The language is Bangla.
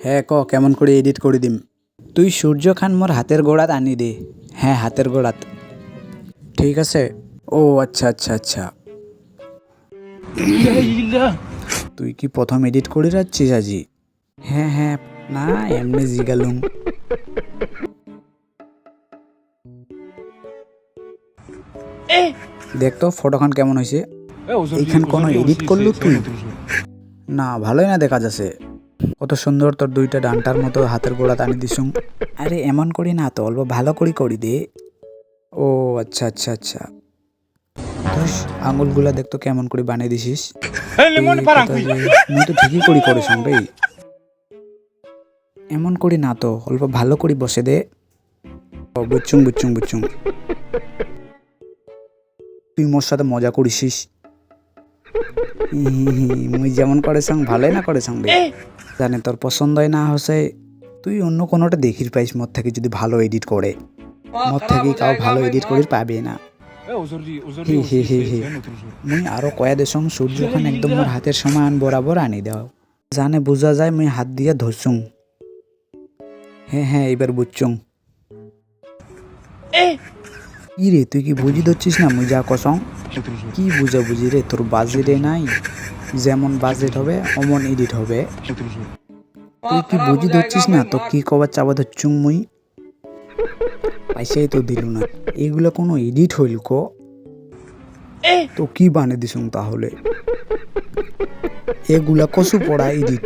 হ্যাঁ ক কেমন করে এডিট করে দিম। তুই সূর্য খান মোর হাতের গোড়াত আনি দে। হ্যাঁ হাতের গোড়াত। ঠিক আছে। ও আচ্ছা আচ্ছা আচ্ছা। তুই কি প্রথম এডিট করে যাচ্ছিস আজি? হ্যাঁ হ্যাঁ, না এমনি জিগালুম। দেখ তো ফটোখান কেমন হয়েছে। এইখান কোনো এডিট করলু তুই? না ভালোই না দেখা যাচ্ছে। কত সুন্দর তোর দুইটা ডান্টার মতো হাতের গোড়া টানি দিছুম। আরে এমন করি না তো, অল্প ভালো করি দে। ও আচ্ছা আচ্ছা আচ্ছা। ধুস, আঙুলগুলা দেখতো কেমন করে বানিয়ে দিছিস। মুই তো ঠিকই করিস রে। এমন করি না তো, অল্প ভালো করি বসে দে। ও বুঝছুম। তুই মোর সাথে মজা করিসিস। মুই যেমন করেছং ভালোই না করেছং রে। জানে তোর পছন্দই না হসে, তুই অন্য কোনোটা দেখির পাইস মোর থেকে যদি ভালো এডিট করে। মোর থেকে কাউ ভালো এডিট করির পাবে না। মুই আরো কয়া দেছং সূর্য খান একদম মোর হাতের সমান বরাবর আনি দাও। জানে বোঝা যায় মুই হাত দিয়ে ধরছুং। হ্যাঁ এবার বুঝছুং। কি রে তুই কি বুঝি ধরছিস না মুই যা কসং? কি বুঝি রে, তোর বাজেটে নাই। যেমন বাজেট হবে অমন এডিট হবে। তুই কি বুঝি ধরছিস না তো কি কবার চাবা ধরছুং মুই? পয়সাই তো দিলু না, এগুলো কোনো এডিট হইল ক? তো কি বানিয়ে দিছুং তাহলে? এগুলা কসু পড়া এডিট।